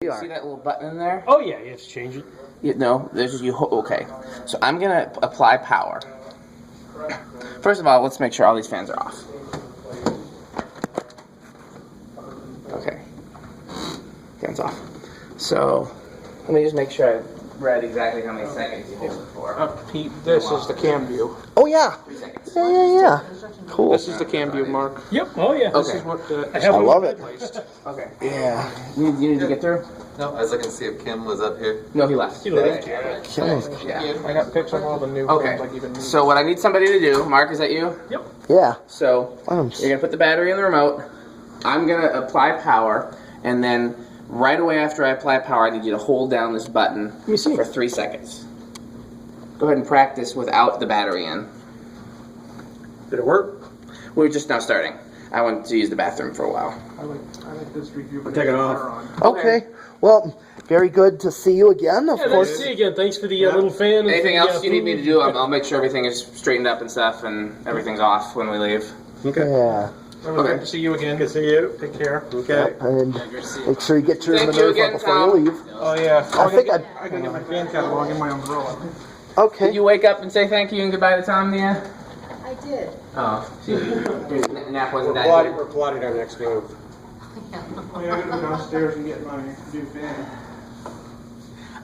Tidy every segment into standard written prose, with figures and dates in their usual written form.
you are. See that little button in there? Oh yeah, you have to change it. No, there's just okay. So I'm gonna apply power. First of all, let's make sure all these fans are off. Okay. Fans off. So let me just make sure I read exactly how many seconds you hold it for. Pete, this is the cam view. Oh, yeah. 3 seconds. Yeah. Cool. This is the cam view, Mark. Yep. Oh yeah. This Okay. is what I love it. Okay. Yeah. You need to get through? No, I was looking to see if Kim was up here. No, he left. He left. Yeah. I got pics of all the new Okay. films, like even new. So what I need somebody to do, Mark, is that you? Yep. Yeah. So you're gonna put the battery in the remote. I'm gonna apply power, and then right away after I apply power, I need you to hold down this button for 3 seconds. Go ahead and practice without the battery in. Did it work? We're just now starting. I went to use the bathroom for a while. I like this review. Take it off. Okay. Well, very good to see you again, of Yeah, nice course. to see you again. Thanks for the little fan. And Anything for the, else you need me to do, I'll make sure everything is straightened up and stuff, and everything's off when we leave. Yeah. Good to see you again. Good to see you. Take care. Okay. And make sure you get your Thank you manure again, before Tom. you leave. Oh yeah. I think I gotta get my fan catalog in my umbrella. Okay. Did you wake up and say thank you and goodbye to Tom, Nia? I did. Oh, your nap wasn't that good. We're plotting our next move. Oh yeah, I gotta go downstairs and get my new fan.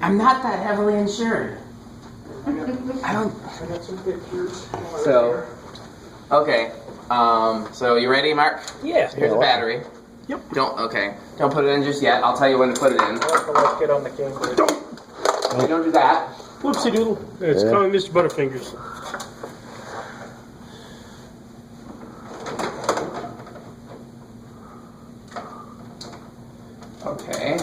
I'm not that heavily insured. I don't. I got some pictures. So, okay. So you ready, Mark? Yeah. Here's the battery. Yep. Don't put it in just yet. I'll tell you when to put it in. Let's get on the Cambridge. Okay, don't do that. Whoopsie doodle. It's calling Mr. Butterfingers. Okay.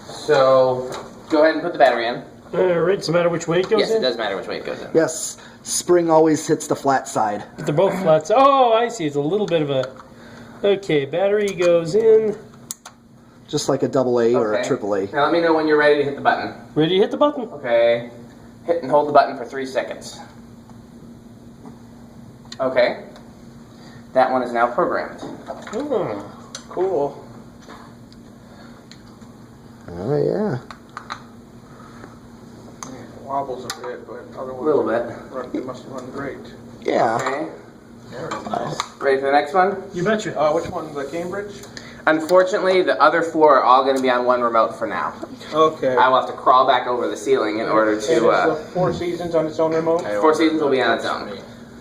So go ahead and put the battery in. Alright, does it matter which way it goes Yes, in? it does matter which way it goes in. Yes. Spring always hits the flat side. But they're both flats. Oh, I see. It's a little bit of a... Okay, battery goes in. Just like a double A or a Okay. triple A. Now let me know when you're ready to hit the button. Ready to hit the button? Okay. Hit and hold the button for 3 seconds. Okay. That one is now programmed. Oh, cool. Oh, yeah. Wobbles a bit, but otherwise, A little bit. It must run great. Yeah. Okay. Ready for the next one? You betcha. Which one? The Cambridge? Unfortunately, the other 4 are all going to be on one remote for now. Okay. I will have to crawl back over the ceiling in order And is to. the Four Seasons on its own remote? 4 Seasons will be on its own.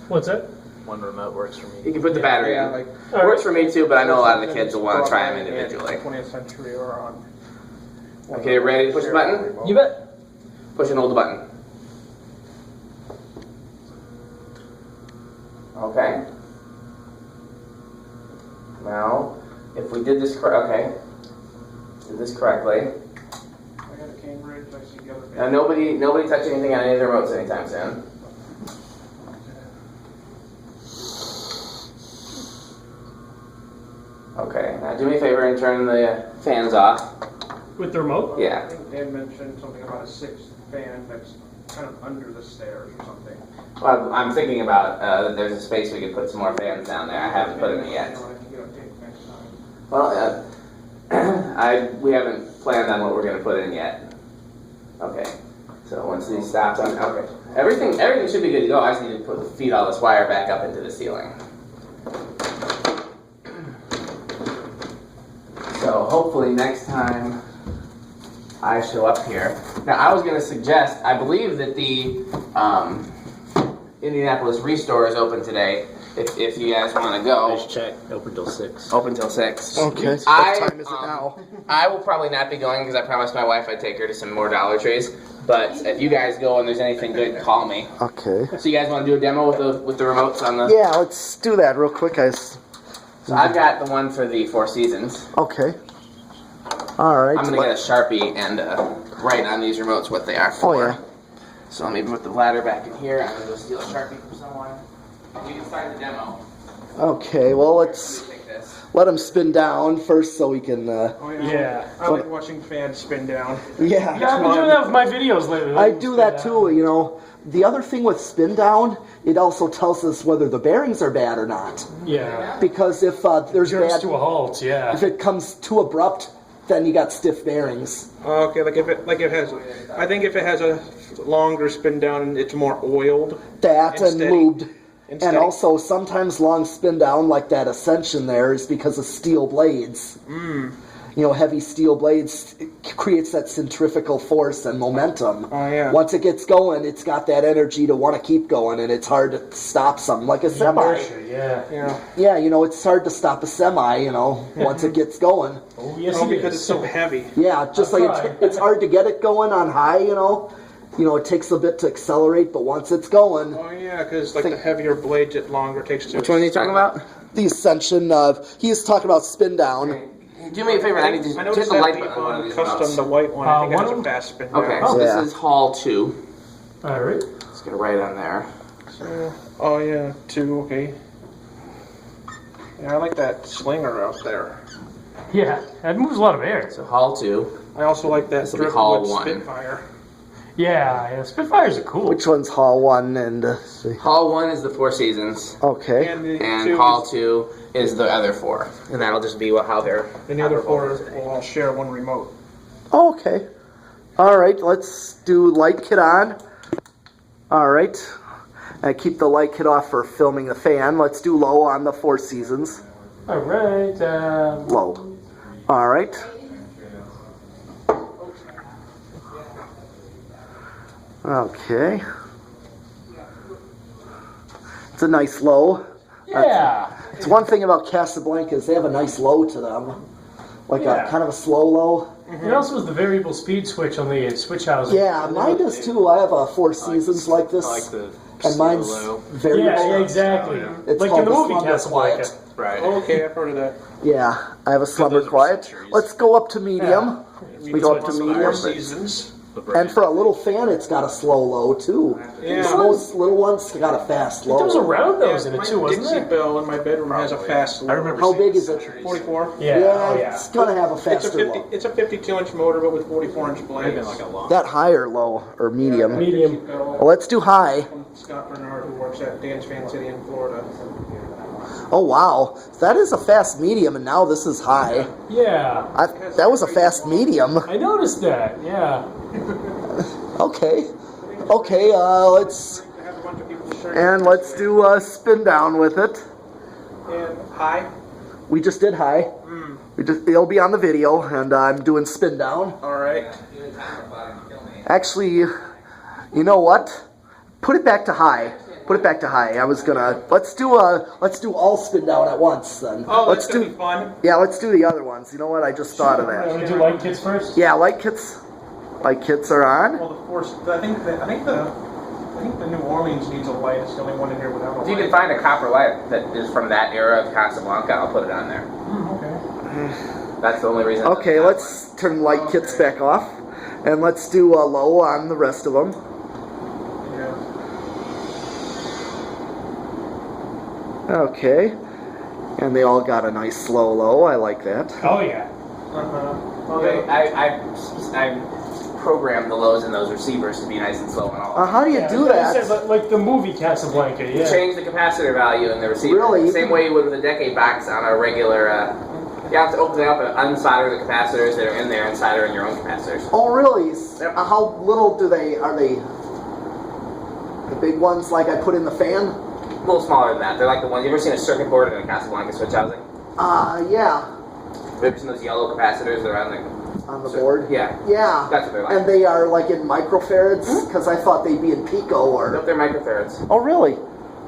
What's that? One remote works for me. You can put the battery Yeah, in. like Works for me too, but I know a lot of the kids will want to try them individually. 20th Century or on. Okay, ready to push the button? You bet. Push and hold the button. Okay. Now, if we did this correctly. I got a Cambridge. I see the other. Now nobody touch anything on any of the remotes anytime soon. Okay, now do me a favor and turn the fans off. With the remote? I Yeah. think Dan mentioned something about a 6th fan that's kind of under the stairs or something. Well, I'm thinking about that there's a space we could put some more fans down there. I haven't put them in yet. Well, we haven't planned on what we're going to put in yet. Okay, so once these stops, okay. Everything should be good to go. I just need to feed all this wire back up into the ceiling. So hopefully next time I show up here. Now I was going to suggest, I believe that the Indianapolis Restore is open today. If you guys want to go. Nice check. Open till 6. Open till 6. Okay. What time is it now? I will probably not be going because I promised my wife I'd take her to some more Dollar Trees. But if you guys go and there's anything good, call me. Okay. So you guys want to do a demo with the remotes on the? Yeah, let's do that real quick, guys. So I've got the one for the Four Seasons. Okay. All right. I'm gonna get a Sharpie and write on these remotes what they are for. Oh, yeah. So let me put the ladder back in here. I'm gonna go steal a Sharpie from someone. You can start the demo. Okay, well, let's Take this. let them spin down first so we can, Oh, Yeah. I like watching fans spin down. yeah. Yeah, I've been doing that with my videos lately. I do that too, you know. The other thing with spin down, it also tells us whether the bearings are bad or not. Yeah. Because if there's Jerks bad, to a halt, yeah. if it comes too abrupt, then you got stiff bearings. Okay, like if it has, I think if it has a longer spin down and it's more oiled. That and steady. lubed. And steady. also, sometimes long spin down, like that Ascension there, is because of steel blades. You know, heavy steel blades creates that centrifugal force and momentum. Oh, yeah. Once it gets going, it's got that energy to want to keep going, and it's hard to stop something like a semi. Yeah. Yeah, you know, it's hard to stop a semi, you know, once it gets going. Oh, yes, Oh, it because is. it's so heavy. Yeah, just like it's hard to get it going on high, you know. You know, it takes a bit to accelerate, but once it's going... Oh, yeah, because like the heavier blades, it longer takes to... Which one are you talking about? The Ascension, he's talking about spin down. Do me a favor, I need to I hit noticed the that light beep button on one of on these custom, remotes. the white one. I think it one has of a them? fast spin down. Okay, Oh, so yeah. this is Hall 2. All right. Let's get it right on there. Oh, yeah, 2, okay. Yeah, I like that slinger out there. Yeah, that moves a lot of air. So Hall 2. I also like that This will be Hall driftwood 1. Spitfire. Yeah, Spitfires are cool. Which one's Hall 1 and... Hall 1 is the Four Seasons. Okay. And the And two Hall is- 2 is the other 4. And that'll just be how they're... and the other 4 will all share one remote. Okay. All right, let's do light kit on. All right. I keep the light kit off for filming the fan. Let's do low on the Four Seasons. All right. Low. All right. Okay. It's a nice low. Yeah. It's one thing about Casablanca is they have a nice low to them. Like Yeah. a kind of a slow low. It also has the variable speed switch on the switch housing. Yeah, mine does too. I have a Four Seasons like this. I like the And mine's low. very Yeah, exactly. It's Like called in the the movie Slumber Casablanca. Quiet. Right. Oh, okay, I've heard of that. Yeah, I have a Slumber those are Quiet. centuries. Let's go up to medium. Yeah. We go up to Four medium. Four Seasons. And for a little fan, it's got a slow low too. Yeah. Most little ones got a fast low. There was a round nose in it My too, wasn't Dixie there? Bell in my bedroom has a fast low. I remember How seeing big is it? centuries. 44. Yeah. Yeah, Oh, yeah. it's gonna have a faster low. It's a 52-inch motor, but with 44-inch blades. Maybe like a long. That higher low or medium. Medium. Dixie Bell Well, let's do high. from Scott Bernard, who works at Dan's Fan City in Florida. Oh wow, that is a fast medium, and now this is high. Yeah. That was a fast medium. I noticed that. Yeah. Okay, okay. Let's I have a bunch of people sharing and let's do a spin down with it. And high. We just did high. It'll be on the video, and I'm doing spin down. All right. Actually, you know what? Put it back to high. Put it back to high. I was gonna let's do all spin down at once then. Oh, let's that's gonna be fun. Yeah, let's do the other ones. You know what? I just thought of Want that. to do light kits first? Yeah, light kits are on. Well, the force. I think the New Orleans needs a light. It's the only one in here without a light. If you can find a copper light that is from that era of Casablanca, I'll put it on there. Okay. That's the only reason. Okay, let's turn light kits back off, and let's do a low on the rest of them. Yeah. Okay, and they all got a nice slow low. I like that. Oh yeah. Okay. I programmed the lows in those receivers to be nice and slow and all. How do you Yeah, do like I said, that? like the movie Casablanca. You Yeah. change the capacitor value in the receiver. Really? Same way you would with a decade box on a regular. You have to open it up and unsolder the capacitors that are in there and solder in your own capacitors. Oh, really? Yep. How little are they? The big ones like I put in the fan? A little smaller than that. They're like the ones. You ever seen a circuit board in a Casablanca switch housing? Yeah, You ever seen those yellow capacitors that are on the on the board. Yeah. Yeah. That's what they're like. And they are like in microfarads because I thought they'd be in pico or. Nope, they're microfarads. Oh, really?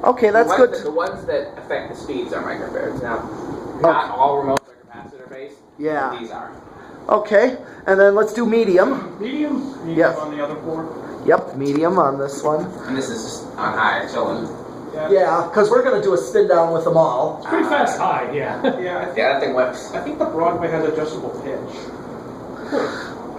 Okay, that's the good. ones that, the ones that affect the speeds are microfarads. Now, not all remotes are capacitor based. Yeah. These are. Okay, and then let's do medium. Medium. Yes. On the other four. Yep, medium on this one. And this is just on high, chilling. Yeah, because we're going to do a spin down with them all. Pretty fast high. Yeah. Yeah. Yeah, that thing whips. I think the Broadway has adjustable pitch.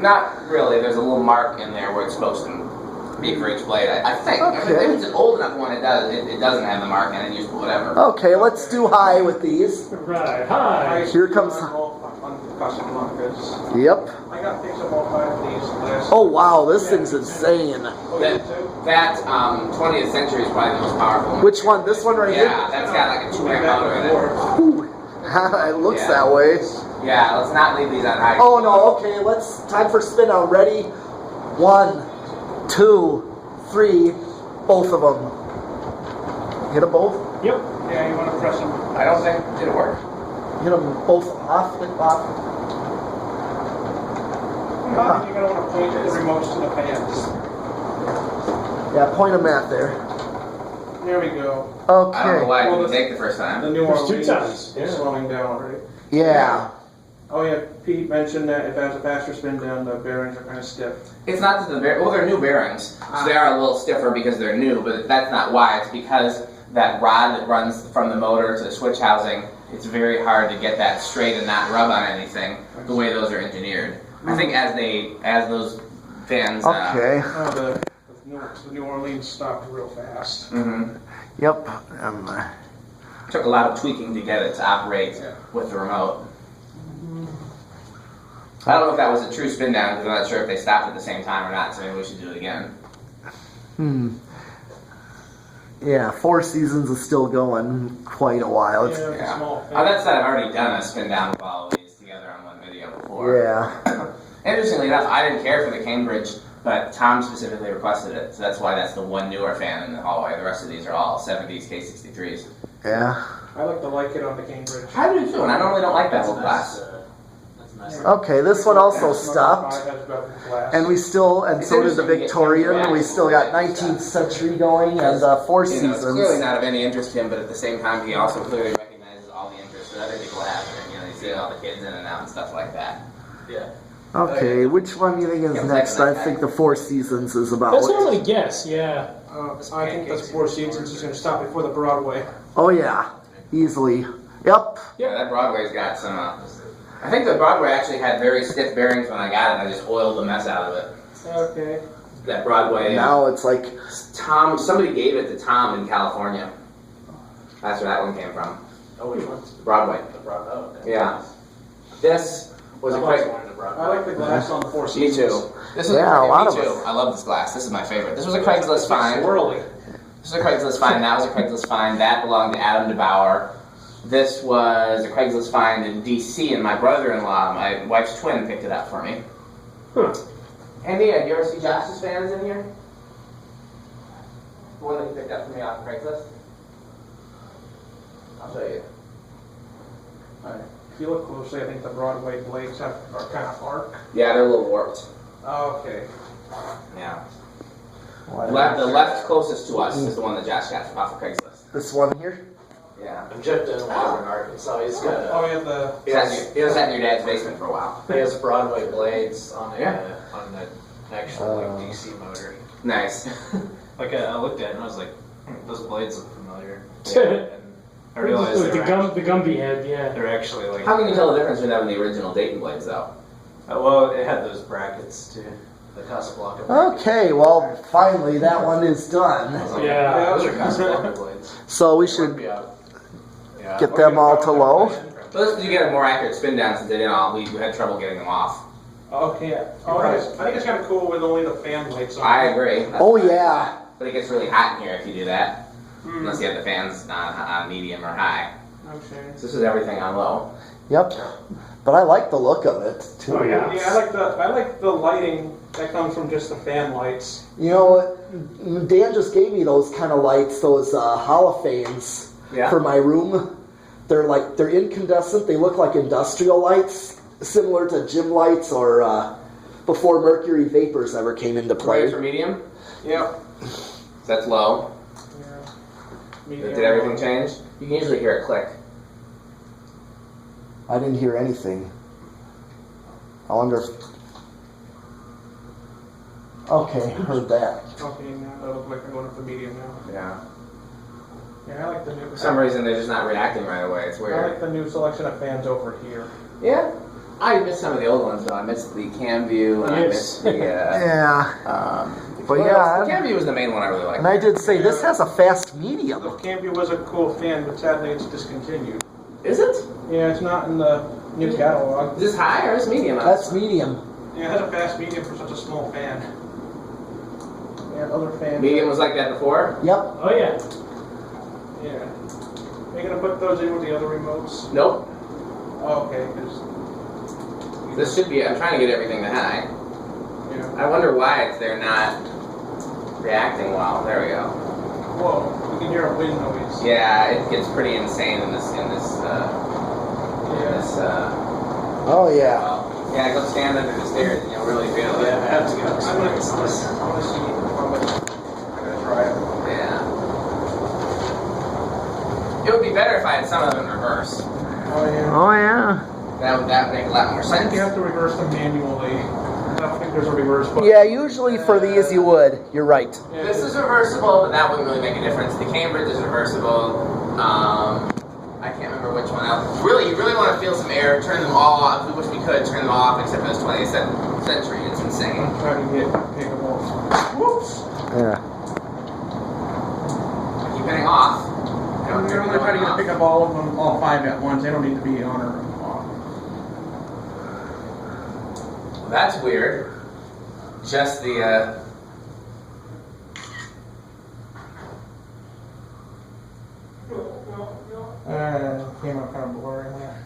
Not really. There's a little mark in there where it's supposed to be for each blade. I think. Okay. If it's an old enough one, it does. It doesn't have the mark in it. You just whatever. Okay, let's do high with these. Right. High. Here comes- On Casablancas. Yep. I got things about 5 of these last. Oh, wow, this thing's insane. That 20th century is probably the most powerful one. Which one? This one right Yeah, that's got like a 2 amp motor in it. here? Ooh, it looks Yeah. that way. Yeah, let's not leave these on high. Oh no, okay, time for spin out. Ready? 1, 2, 3, both of them. Hit them both? Yep. Yeah, you want to press them. I don't think did it work. Hit them both off, hit off. You're going to want to point the remotes to the fans. Yeah, point them at there. There we go. I don't know Okay. why I Well, didn't take the first time. The New There's two Orleans times. is slowing down, right? Yeah. Oh yeah, Pete mentioned that if it has a faster spin down, the bearings are kind of stiff. It's not that they're new bearings, so they are a little stiffer because they're new, but that's not why. It's because that rod that runs from the motor to the switch housing, it's very hard to get that straight and not rub on anything the way those are engineered. I think as those fans. Okay. Oh, the New Orleans stopped real fast. Yep. Took a lot of tweaking to get it to operate with the remote. I don't know if that was a true spin down because I'm not sure if they stopped at the same time or not, so maybe we should do it again. Yeah, Four Seasons is still going quite a while. It's, It's a small fan. That said, I've already done a spin down with all of these together on one video before. yeah. Interestingly enough, I didn't care for the Caimbridge, but Tom specifically requested it, so that's why that's the one newer fan in the hallway. The rest of these are all 70s K63s. Yeah. I like the light kit on the Cambridge. I do too, and I normally don't like that whole class. That's nice. Okay, this one also stopped. And we still, and It's so did the interesting to get Victorian. Century We still got Casablanca. 19th century going and Four You know, it's clearly Seasons. not of any interest to him, but at the same time, he also clearly recognizes all the interest that other people have. And, you know, you see all the kids in and out and stuff like that. Yeah. Okay, which one do you think is Yeah, next? like I think the Four Seasons is about. That's what I'm gonna guess. Yeah. I think that's Four Seasons. He's going to stop before the Broadway. Oh yeah, easily. Yep. Yeah, that Broadway's got some. I think the Broadway actually had very stiff bearings when I got it. I just oiled the mess out of it. Okay. That Broadway. Now it's like, Tom. Somebody gave it to Tom in California. That's where that one came from. Oh, which one? Broadway. The Broadway. Oh, okay. Yeah. This was a I've always quick. wanted a Broadway. I like the glass on the Four Me Seasons. too. This was Yeah, a lot me of too. us. I love this glass. This is my favorite. This was a Craigslist find. Swirly. This was a Craigslist find. That was a Craigslist find. That belonged to Adam DeBauer. This was a Craigslist find in D.C. and my brother-in-law, my wife's twin, picked it up for me. Huh. Andy, do you ever see Josh's fans in here? The one that he picked up for me off Craigslist? I'll show you. If you look closely, I think the Broadway blades are kind of arc. Yeah, they're a little warped. Okay. Yeah. The left closest to us is the one that Josh got off of Craigslist. this one here. Yeah. Jeff didn't live in Arkansas. He's got Oh, yeah, the... He was in your dad's basement for a while. he has Broadway blades on Yeah. the actual like DC motor. Nice. Like I looked at it and I was like, those blades look familiar. Yeah. And I realized With the Gumby head, yeah. they're actually like. How can you tell the difference between having the original Dayton blades, though? Well, it had those brackets too. The Casablanca. Okay, well, finally that one is done. Yeah. Those are Casablanca blades. So we should Yeah. Yeah. get them all to low. Well, you get a more accurate spin down since they didn't all. We had trouble getting them off. Okay. Oh, I think it's kind of cool with only the fan blades on. I agree. That's Oh fine. yeah. But it gets really hot in here if you do that. Unless you have the fans on medium or high. Okay. So this is everything on low. Yep. But I like the look of it too. Oh, yeah. Yeah, I like the lighting that comes from just the fan lights. You know what? Dan just gave me those kind of lights, those holofames Yeah. for my room. They're incandescent. They look like industrial lights, similar to gym lights or before mercury vapors ever came into play. Play for medium. Yep. That's low. Yeah. Did everything change? You can usually hear a click. I didn't hear anything. I wonder if... Okay, heard that. Okay, now that looks like they're going up the medium now. Yeah. Yeah, I like the new. For some reason, they're just not reacting right away. It's I weird. like the new selection of fans over here. Yeah. I miss some of the old ones though. I miss the cam view and I miss the. Yeah. But what yeah, else? The cam view was the main one I really liked. and I did say this has a fast medium. The Cambia was a cool fan, but sadly it's discontinued. Is it? Yeah, it's not in the new catalog. Is this high or is this medium? That's medium. Yeah, it has a fast medium for such a small fan. Yeah, other fans. Medium was like that before? Yep. Oh, yeah. Yeah. Are you gonna put those in with the other remotes? Nope. Oh, okay, because This should be. I'm trying to get everything to high. Yeah. I wonder why they're not reacting well. There we go. Whoa, we can hear a wind noise. Yeah, it gets pretty insane in this. Oh yeah. Yeah, go stand under the stairs and you'll really feel it. Yeah, I have to go. I'm gonna see how much. I'm gonna try it. Yeah. It would be better if I had some of them in reverse. Oh yeah. Oh yeah. That would make a lot more I think sense. you have to reverse them manually. I don't think there's a reverse button. Yeah, usually for these you would. You're right. Yeah. This is reversible, but that wouldn't really make a difference. The Cambridge is reversible. I can't remember which one else. Really, you really want to feel some air. Turn them all off. We wish we could turn them all off, except for this 20th century. It's insane. I'm trying to pick them off. Whoops. Yeah. Keep hitting off. I'm gonna try to pick up all of them, all 5 at once. They don't need to be on or off. Well, that's weird. Just the. Came out kind of blurry there.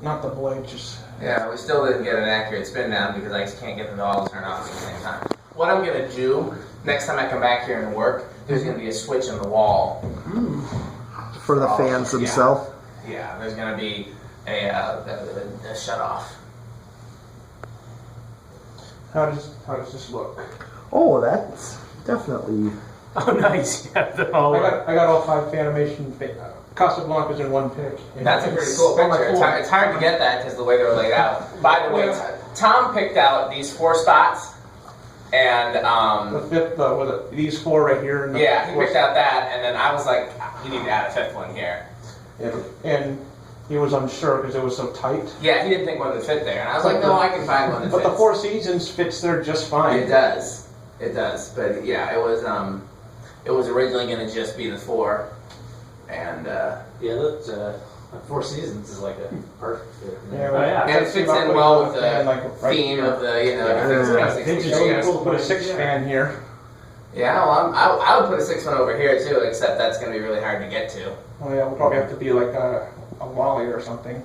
Not the blade, just. Yeah, we still didn't get an accurate spin down because I just can't get them all to turn off at the same time. What I'm going to do, next time I come back here and work, there's going to be a switch in the wall. For the fans themselves. Yeah, there's going to be a shut off. How does this look? Oh, that's definitely. Oh, nice. Yeah, they're all I got all 5 Fanimation Casablancas in one pick. That's a pretty cool picture. It's hard to get that because the way they're laid out. By the way, Tom picked out these 4 spots, and The 5th, was it these 4 right here? And yeah, he picked out that, and then I was like, you need to add a 5th one here. And he was unsure because it was so tight. Yeah, he didn't think one would fit there, and I was like, no, I can find one that But fits. the Four Seasons fits there just fine. It does. It does. But yeah, it was originally going to just be the 4, and Yeah, that Four Seasons is like a perfect fit. Yeah, Oh, yeah. and it fits in well with the right theme here. of the everything's It K63. would put a 6 fan here. Yeah, well, I would put a 6 one over here too, except that's going to be really hard to get to. Oh yeah, we'll probably have to be like a Wally or something.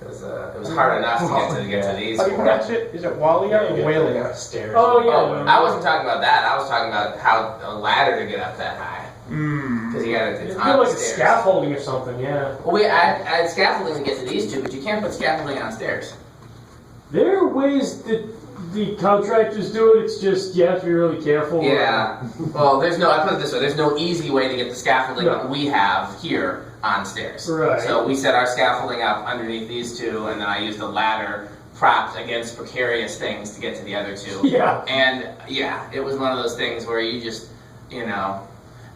It was hard enough to get to these. How do you pronounce it? Is it Walia or Walia? Stairs. Oh, yeah. Oh, I wasn't talking about that. I was talking about how a ladder to get up that high. Because you got It's to kind of like stairs. scaffolding or something, yeah. Well, I had scaffolding to get to these 2, but you can't put scaffolding on stairs. There are ways that the contractors do it, it's just you have to be really careful. Yeah. Well, I put it this way, there's no easy way to get the scaffolding No. that we have here on stairs. Right. So we set our scaffolding up underneath these 2, and then I used a ladder propped against precarious things to get to the other 2. Yeah. And yeah, it was one of those things where you just,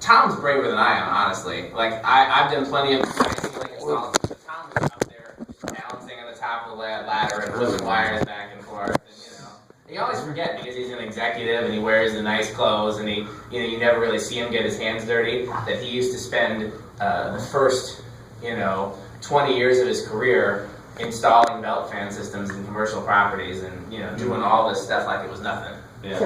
Tom's braver than I am, honestly. Like, I've done plenty of ceiling installs, but Tom was up there balancing on the top of the ladder and flipping wires back and forth. And, you always forget because he's an executive and he wears the nice clothes and you never really see him get his hands dirty, that he used to spend the first, 20 years of his career installing belt fan systems in commercial properties and, doing all this stuff like it was nothing. Yeah.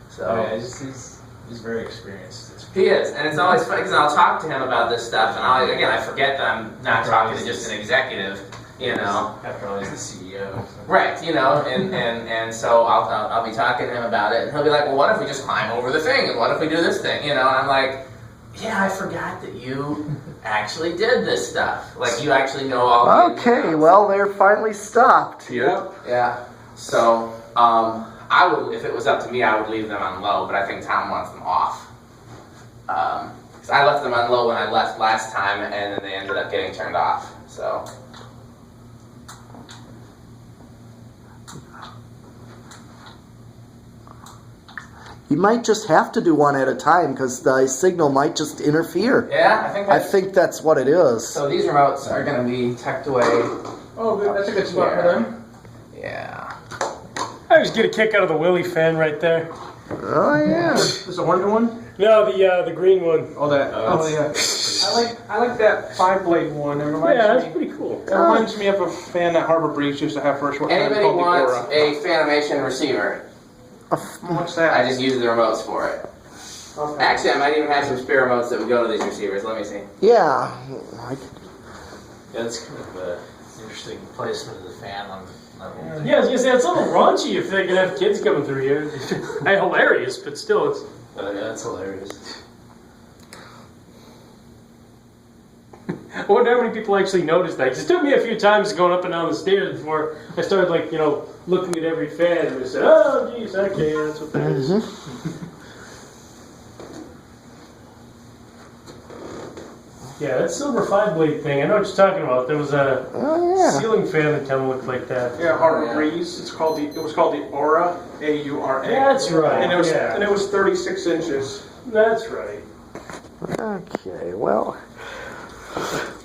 So. Oh, yeah, he's very experienced. He is, and it's always fun because I'll talk to him about this stuff, and I forget that I'm not talking to just an executive, After all, he's the CEO. Right, and so I'll be talking to him about it, and he'll be like, well, what if we just climb over the thing, and what if we do this thing, and I'm like, yeah, I forgot that you actually did this stuff, like you actually know all the ins and Okay, outs. well, they're finally stopped. Yep. Yeah, so, I would, if it was up to me, I would leave them on low, but I think Tom wants them off. Because I left them on low when I left last time, and then they ended up getting turned off, so. You might just have to do one at a time because the signal might just interfere. Yeah, I think that's what it is. so these remotes are going to be tucked away. Oh, good. That's a good spot for them. Yeah. I just get a kick out of the Willy fan right there. Oh yeah. This is a orange one? No, the green one. Oh, that. Oh, yeah. I like that 5-blade one. It reminds Yeah, me. that's pretty cool. It reminds me of a fan that Harbor Breeze used to have first. Anybody called the wants Aura. a Fanimation receiver? What's that? I just use the remotes for it. Okay. Actually, I might even have some spare remotes that would go to these receivers. Let me see. Yeah. Yeah, it's kind of Interesting placement of the fan on that whole Yeah, I was gonna say it's a little raunchy if they could have kids coming through here. Hilarious, but still, it's. yeah, that's hilarious. I wonder how many people actually noticed that. 'Cause it took me a few times going up and down the stairs before I started, like, you know, looking at every fan and just said, "Oh, geez, okay, that's what that is." Yeah, that silver 5-blade thing. I know what you're talking about. There was a ceiling fan that kind of looked like that. Yeah, Aura Breeze. It was called the Aura, A-U-R-A. That's right. And it was 36 inches. That's right. Okay, well,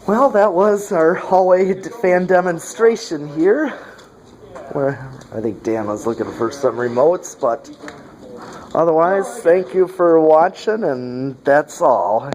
that was our hallway fan demonstration here. Where I think Dan was looking for some remotes, but otherwise, thank you for watching, and that's all.